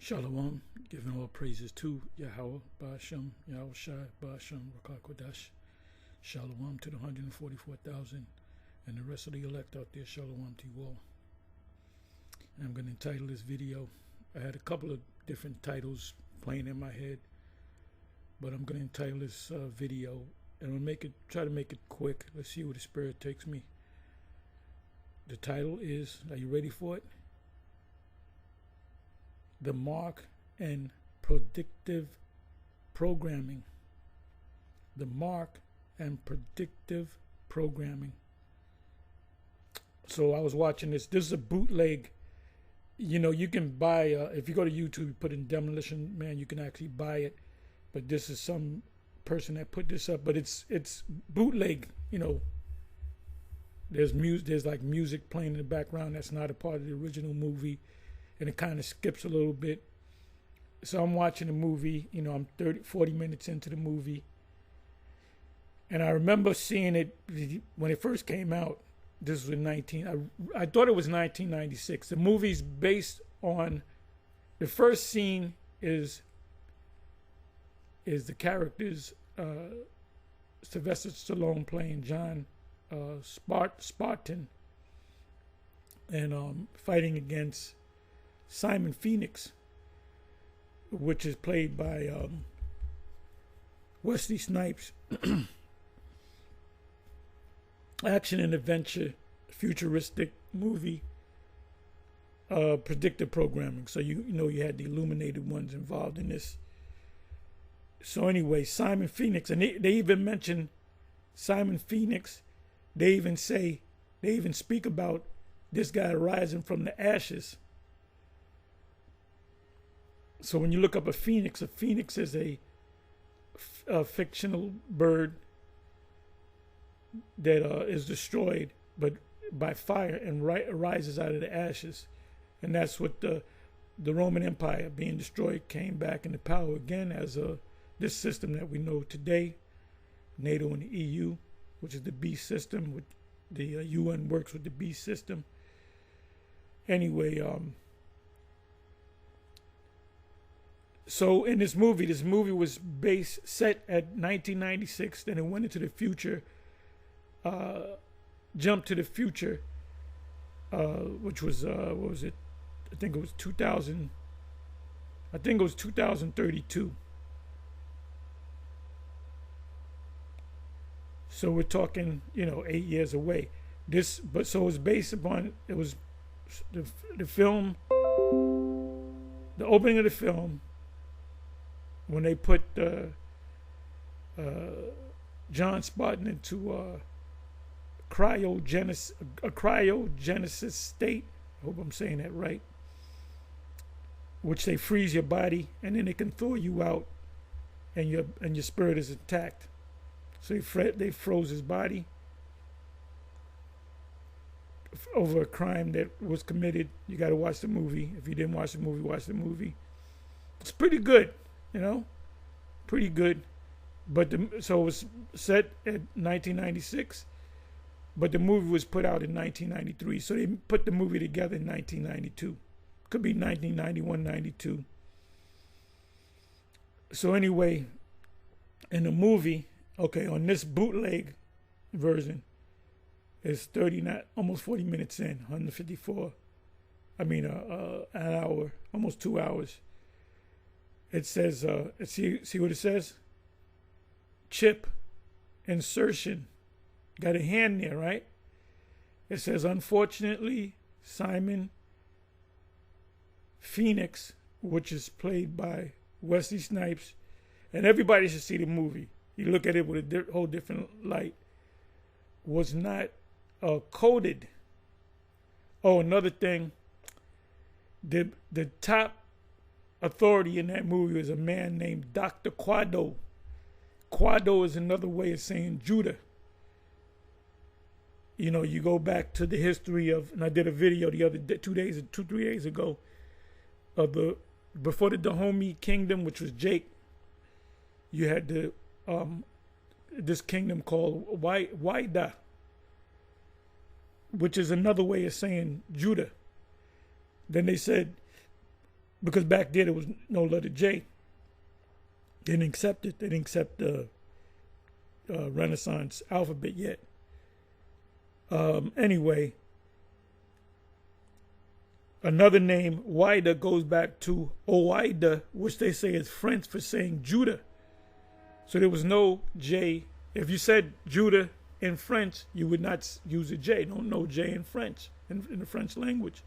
Shalom, giving all praises to Yahweh, Ba'ashem, Yahweh Shai, Ba'ashem, Rakah Kodash. Shalom to the 144,000 and the rest of the elect out there. Shalom to you all. And I'm going to entitle this video. I had a couple of different titles playing in my head, but I'm going to entitle this video, and I'm going to try to make it quick. Let's see where the Spirit takes me. The title is, are you ready for it? The Mark and Predictive Programming. The Mark and Predictive Programming. So I was watching this. This is a bootleg. You know, you can buy, if you go to YouTube, you put in Demolition Man, you can actually buy it. But this is some person that put this up. But it's bootleg, you know. There's like music playing in the background that's not a part of the original movie. And it kind of skips a little bit. So I'm watching the movie, you know, I'm 40 minutes into the movie. And I remember seeing it when it first came out. This was in I thought it was 1996. The movie's based on, the first scene is the characters, Sylvester Stallone playing John Spartan, and fighting against Simon Phoenix, which is played by Wesley Snipes. Action and adventure, futuristic movie, predictive programming. So you know you had the illuminated ones involved in this. So anyway, Simon Phoenix, and they even mention Simon Phoenix. They even speak about this guy rising from the ashes. So when you look up a phoenix is a fictional bird that is destroyed, but by fire, and rises out of the ashes. And that's what the Roman Empire being destroyed came back into power again as this system that we know today, NATO and the EU, which is the beast system. With the UN works with the beast system. Anyway, so in this movie was set at 1996. Then it went into the future, jumped to the future, which was what was it? I think it was 2000. I think it was 2032. So we're talking, you know, 8 years away. So it was based upon, it was the film, the opening of the film. When they put John Spartan into a cryogenesis state, I hope I'm saying that right, which they freeze your body and then they can thaw you out, and your spirit is intact. So they froze his body over a crime that was committed. You got to watch the movie. If you didn't watch the movie, watch the movie. It's pretty good. You know, pretty good. But so it was set at 1996, but the movie was put out in 1993. So they put the movie together in 1992. Could be 1991, 92. So anyway, in the movie, okay, on this bootleg version, it's 39, almost 40 minutes in, 154. I mean, an hour, almost 2 hours. It says, see what it says? Chip insertion. Got a hand there, right? It says, unfortunately, Simon Phoenix, which is played by Wesley Snipes, and everybody should see the movie. You look at it with a whole different light. Was not coded. Oh, another thing. The top authority in that movie is a man named Dr. Quado. Quado is another way of saying Judah. You know, you go back to the history of, and I did a video the other day, 3 days ago, of before the Dahomey kingdom, which was Jake. You had this kingdom called Waida, which is another way of saying Judah. Then they said because back then there was no letter J. They didn't accept it. They didn't accept the Renaissance alphabet yet. Anyway, another name, Wida, goes back to Oida, which they say is French for saying Judah. So there was no J. If you said Judah in French, you would not use a J. Don't know J in French, in the French language.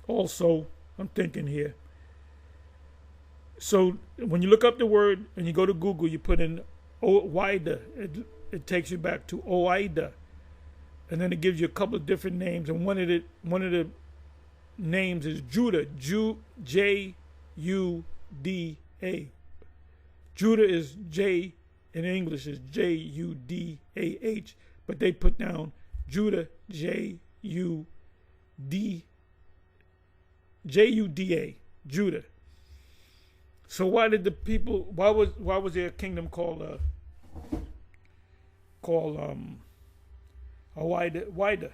Also, I'm thinking here. So when you look up the word and you go to Google, you put in Oida, it takes you back to Oida. And then it gives you a couple of different names. And one of the names is Judah, J-U-D-A. Judah is J in English is J-U-D-A-H, but they put down Judah, J-U-D-A, Judah. So why was there a kingdom called Wida,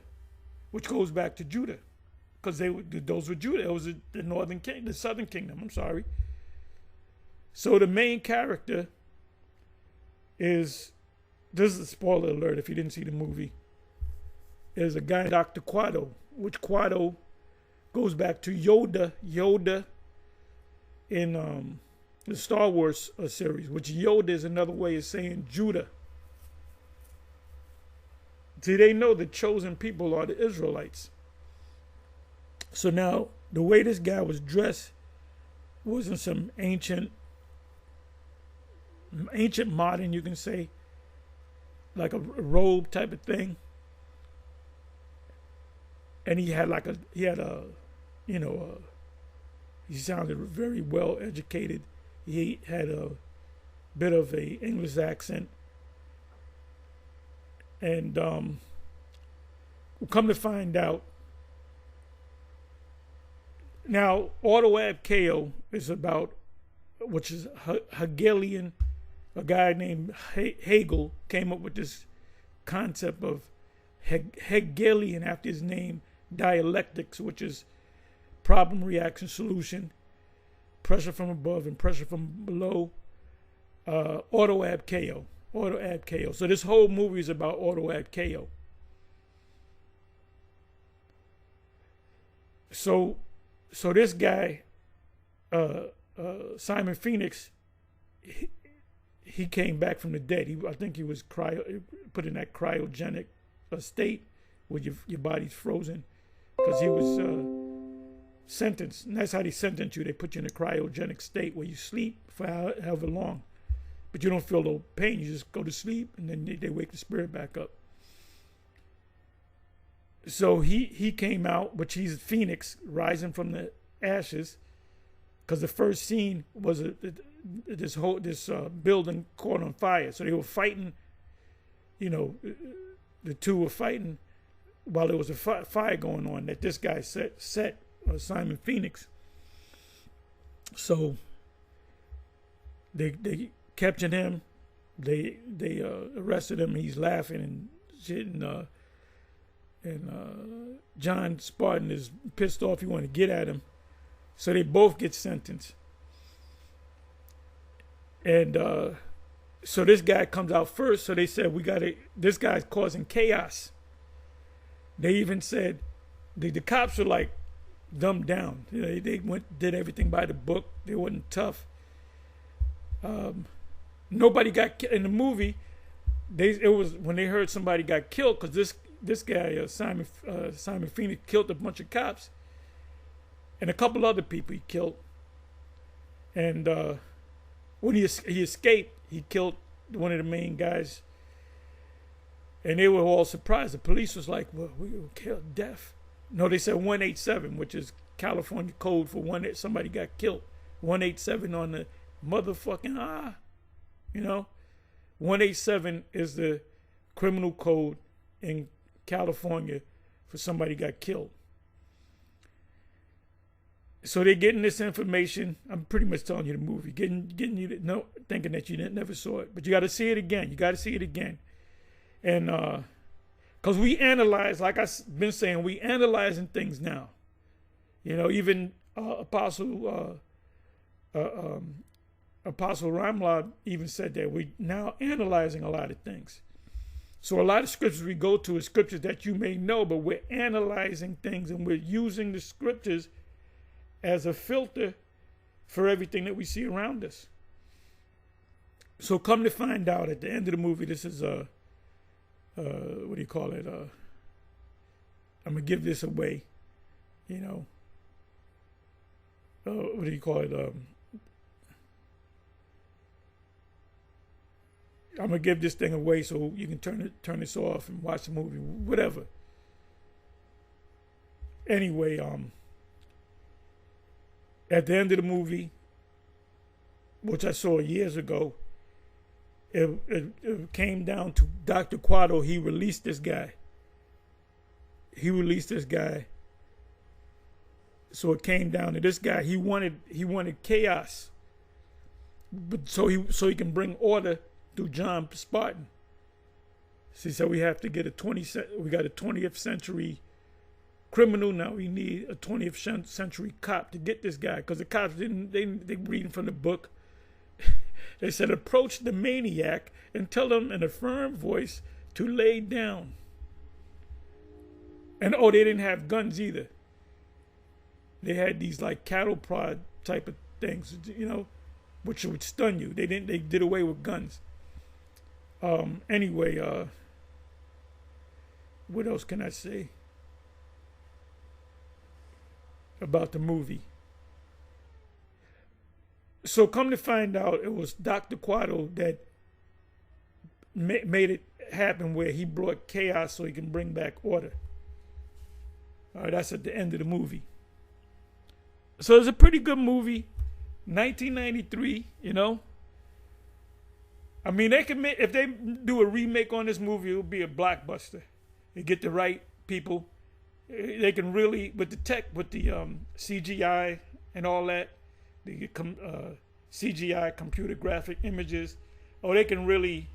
which goes back to Judah, because those were Judah. It was the northern king, the southern kingdom. I'm sorry. So the main character is, this is a spoiler alert if you didn't see the movie, is a guy, Dr. Quado, which Quado goes back to Yoda in the Star Wars series, which Yoda is another way of saying Judah. See, they know the chosen people are the Israelites. So now, the way this guy was dressed wasn't some ancient modern, you can say, like a robe type of thing. And he sounded very well educated. He had a bit of a English accent. And come to find out, now Autoab KO is about, which is Hegelian. A guy named Hegel came up with this concept of Hegelian after his name, dialectics, which is problem, reaction, solution, pressure from above and pressure from below. Autoab KO. So this whole movie is about Autoab KO. So this guy, Simon Phoenix, he came back from the dead. I think he was put in that cryogenic state where your body's frozen, because he was sentenced. And that's how they sentence you. They put you in a cryogenic state where you sleep for however long. But you don't feel no pain. You just go to sleep, and then they wake the spirit back up. So he came out, which he's Phoenix, rising from the ashes, because the first scene was this building caught on fire. So they were fighting. The two were fighting while there was a fire going on that this guy set Simon Phoenix. So they captured him. They arrested him. He's laughing and shit, and John Spartan is pissed off. He wanted to get at him. So they both get sentenced. And so this guy comes out first. So they said, this guy's causing chaos. They even said, the cops were like dumbed down. They did everything by the book. They wasn't tough. Nobody got in the movie. It was when they heard somebody got killed, because this guy Simon Phoenix killed a bunch of cops and a couple other people he killed. And when he escaped, he killed one of the main guys, and they were all surprised. The police was like, "Well, we were killed, death." No, they said 187, which is California code for somebody got killed. 187 on the motherfucking 187 is the criminal code in California for somebody got killed. So they're getting this information. I'm pretty much telling you the movie, getting you to know, thinking that you never saw it, but you got to see it again. And because we analyze, like I've been saying, we analyzing things now. You know, even Apostle Ramlab even said that we're now analyzing a lot of things. So a lot of scriptures we go to is scriptures that you may know, but we're analyzing things and we're using the scriptures as a filter for everything that we see around us. So come to find out, at the end of the movie, this is what do you call it? I'm gonna give this away, you know. What do you call it? I'm gonna give this thing away so you can turn this off and watch the movie, whatever. Anyway, at the end of the movie, which I saw years ago, it came down to Dr. Quado. He released this guy. So it came down to this guy. He wanted chaos, but so he can bring order through John Spartan. See, so we have to get we got a 20th century criminal now. We need a 20th century cop to get this guy, because the cops they reading from the book. They said, approach the maniac and tell him in a firm voice to lay down. And they didn't have guns either. They had these like cattle prod type of things, you know, which would stun you. They did away with guns. Anyway, what else can I say about the movie? So come to find out, it was Dr. Quado that made it happen, where he brought chaos so he can bring back order. All right, that's at the end of the movie. So it's a pretty good movie, 1993. You know, I mean, they can if they do a remake on this movie, it'll be a blockbuster. They get the right people. They can really, with the tech, with the CGI and all that. They get CGI, computer graphic images. They can make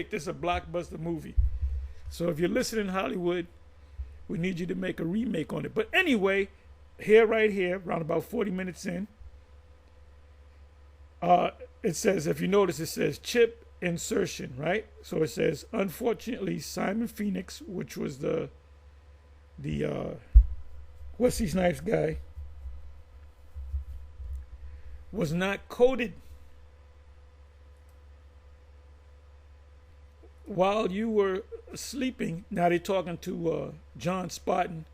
this a blockbuster movie. So if you're listening, Hollywood, we need you to make a remake on it. But anyway, right here, around about 40 minutes in, it says, if you notice, it says chip insertion, right? So it says, unfortunately, Simon Phoenix, which was the Wesley Snipes guy, was not coded while you were sleeping. Now they're talking to John Spartan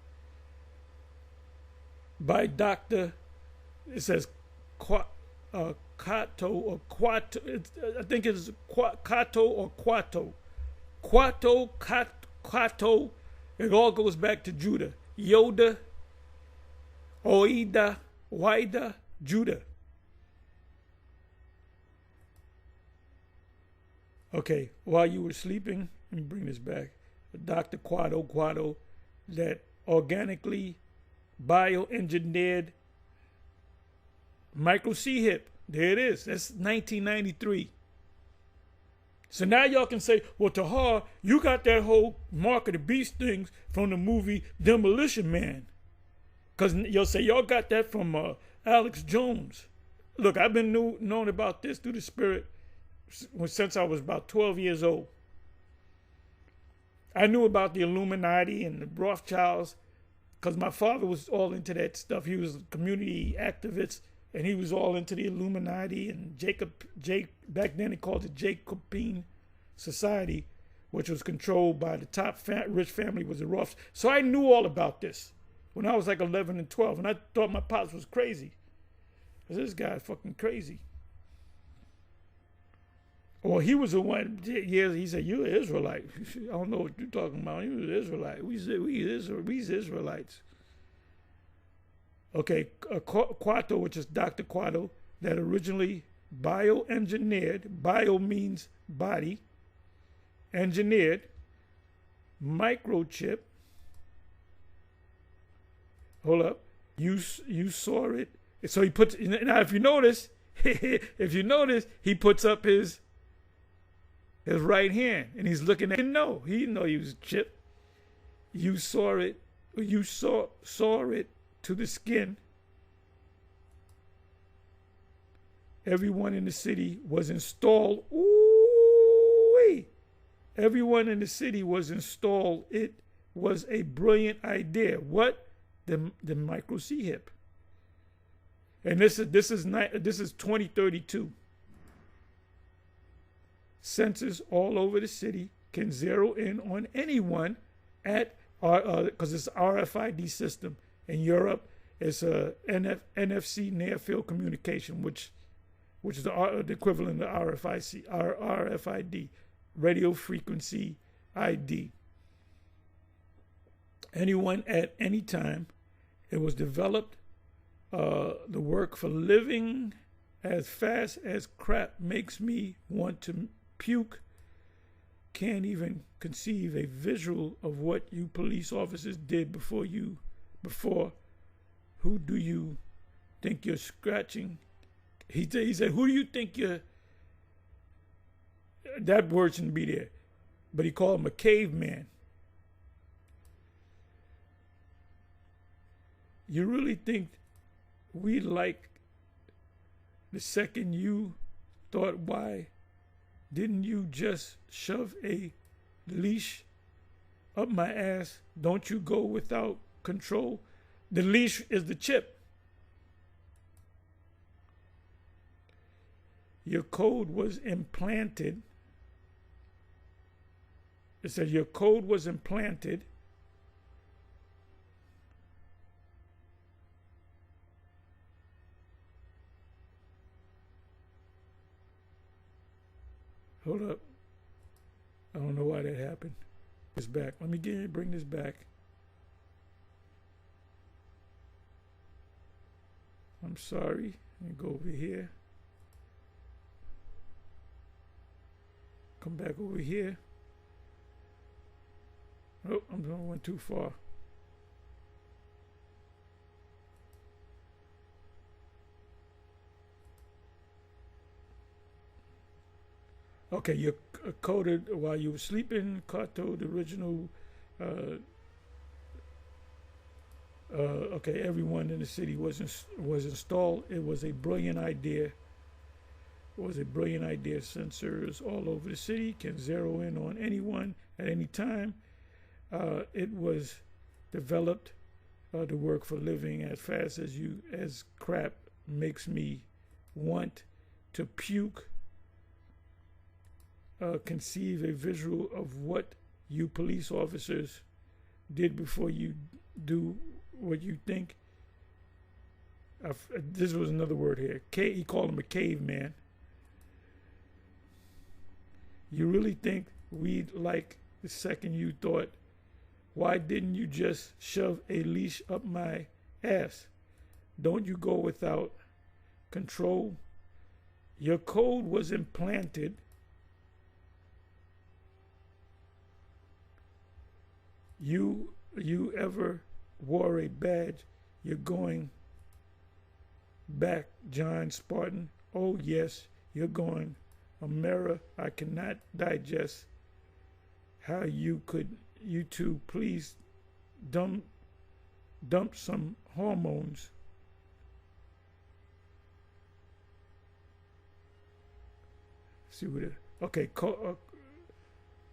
by Dr. It says Kato or Quato. I think it's Kato or Quato. Kato. It all goes back to Judah. Yoda, Oida, Wida, Judah. Okay, while you were sleeping, let me bring this back. Dr. Quado, that organically bioengineered micro C-hip. There it is. That's 1993. So now y'all can say, well, Tahar, you got that whole Mark of the Beast things from the movie Demolition Man. Because you'll say, y'all got that from Alex Jones. Look, I've been known about this through the spirit since I was about 12 years old. I knew about the Illuminati and the Rothschilds because my father was all into that stuff. He was a community activist, and he was all into the Illuminati and back then they called it Jacobin Society, which was controlled by the top rich family was the Rothschilds. So I knew all about this when I was like 11 and 12, and I thought my pops was crazy. This guy's fucking crazy. Or he was the one, he said, you're an Israelite. I don't know what you're talking about. You're an Israelite. We's Israelites. Okay, Quato, which is Dr. Quado, that originally bioengineered, bio means body, engineered, microchip. Hold up. You saw it. So he puts, now if you notice, he puts up his right hand and he's looking at it. No, he didn't know he was a chip. You saw it you saw it to the skin. Everyone in the city was installed. Ooh, everyone in the city was installed. It was a brilliant idea. What? The micro C hip. And this is 2032. Sensors all over the city can zero in on anyone at because it's RFID system. In Europe, it's a NFC near field communication, which is the equivalent of RFID, radio frequency ID. Anyone at any time. It was developed. The work for living as fast as crap makes me want to puke. Can't even conceive a visual of what you police officers did before. Who do you think you're scratching? He said, who do you think you're... That word shouldn't be there. But he called him a caveman. You really think we like the second you thought, why didn't you just shove a leash up my ass? Don't you go without control? The leash is the chip. Your code was implanted. It said your code was implanted. Hold up. I don't know why that happened. It's back. Let me bring this back. I'm sorry. Let me go over here. Come back over here. Oh, I went too far. Okay, you coded while you were sleeping. Kato, the original. Okay, everyone in the city was installed. It was a brilliant idea. Sensors all over the city can zero in on anyone at any time. It was developed to work for living as fast as crap makes me want to puke. Conceive a visual of what you police officers did before you do what you think. This was another word here. He called him a caveman. You really think we'd like the second you thought, why didn't you just shove a leash up my ass? Don't you go without control? Your code was implanted. You ever wore a badge? You're going back, John Spartan. Oh yes, you're going. A mirror I cannot digest. How you two please dump some hormones. See what it, okay,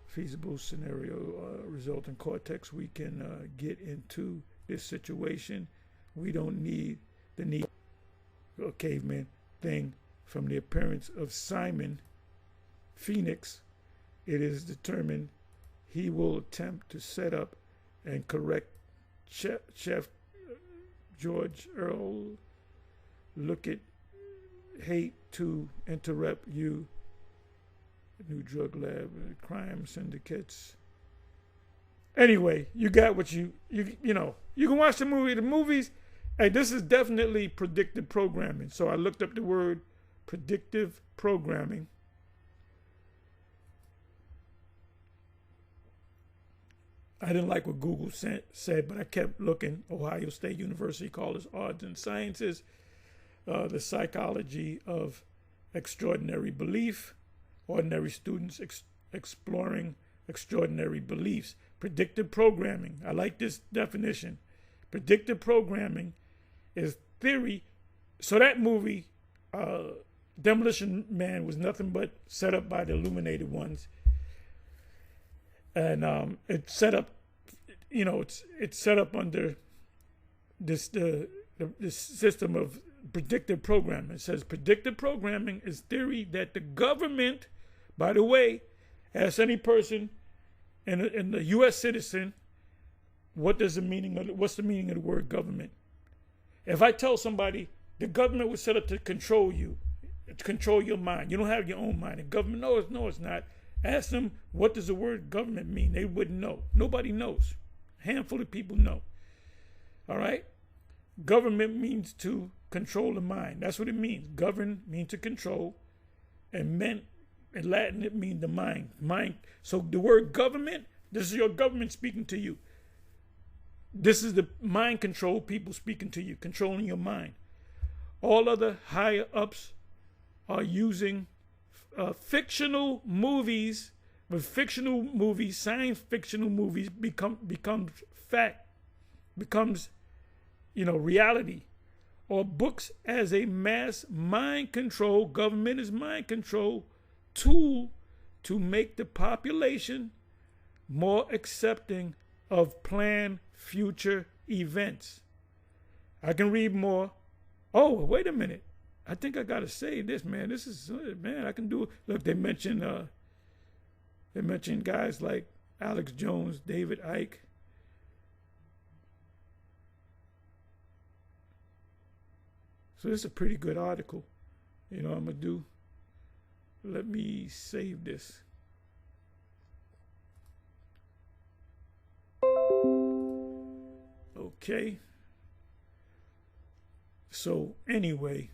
feasible scenario result in cortex. We can get into this situation. We don't need the caveman thing. From the appearance of Simon Phoenix, it is determined he will attempt to set up and correct Chef George Earl. Look at hate to interrupt you. New drug lab, crime syndicates. Anyway, you got what you know. You can watch the movie. The movies, hey, this is definitely predictive programming. So I looked up the word predictive programming. I didn't like what Google said, but I kept looking. Ohio State University College Arts and Sciences, the psychology of extraordinary belief, ordinary students exploring extraordinary beliefs, Predictive programming. I like this definition. Predictive programming is theory. So that movie, Demolition Man, was nothing but set up by the Illuminated ones. And it's set up, it's set up under this system of predictive programming. It says predictive programming is theory that the government, by the way, ask any person and the U.S. citizen, what's the meaning of the word government? If I tell somebody the government was set up to control you, to control your mind, you don't have your own mind. The government, no, it's not. Ask them, what does the word government mean? They wouldn't know. Nobody knows. A handful of people know. All right? Government means to control the mind. That's what it means. Govern means to control. And meant, in Latin, it means the mind. So the word government, this is your government speaking to you. This is the mind control people speaking to you, controlling your mind. All other higher ups are using fictional movies. With fictional movies, science fictional movies becomes fact, becomes reality. Or books as a mass mind control, government is mind control tool to make the population more accepting of planned future events. I can read more. Oh, wait a minute. I think I gotta say this, man. This is, man, I can do it. Look, they mentioned guys like Alex Jones, David Icke. So this is a pretty good article. I'm gonna do. Let me save this. Okay. So anyway.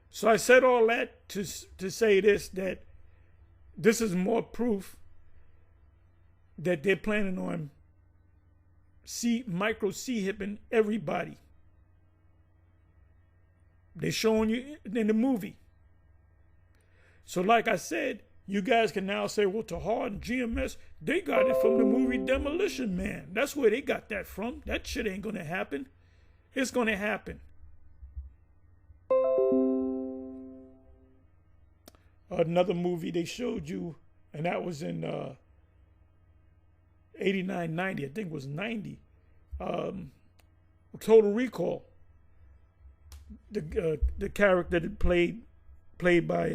So I said all that to say this, that this is more proof that they're planning on micro C-hipping everybody. They're showing you in the movie. So like I said, you guys can now say, well, Tahar and GMS, they got it from the movie Demolition Man. That's where they got that from. That shit ain't going to happen. It's going to happen. Another movie they showed you, and that was in 89, 90. I think it was 90. Total Recall. The character that played by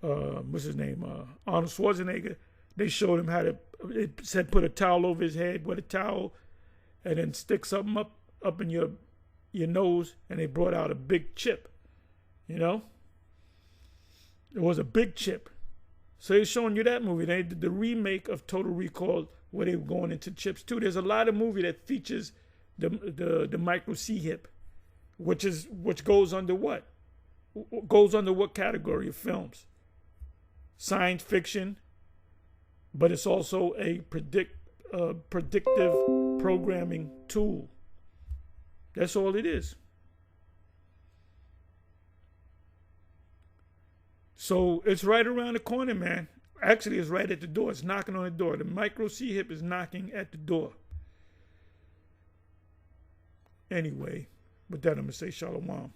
what's his name? Arnold Schwarzenegger. They showed him how to. It said put a towel over his head with a towel, and then stick something up in your nose, and they brought out a big chip. It was a big chip. So they're showing you that movie. They did the remake of Total Recall where they were going into chips too. There's a lot of movie that features the micro C-hip, which goes under what? Goes under what category of films? Science fiction, but it's also a predictive programming tool. That's all it is. So it's right around the corner, man. Actually, it's right at the door. It's knocking on the door. The micro C-hip is knocking at the door. Anyway, with that, I'm going to say shalom.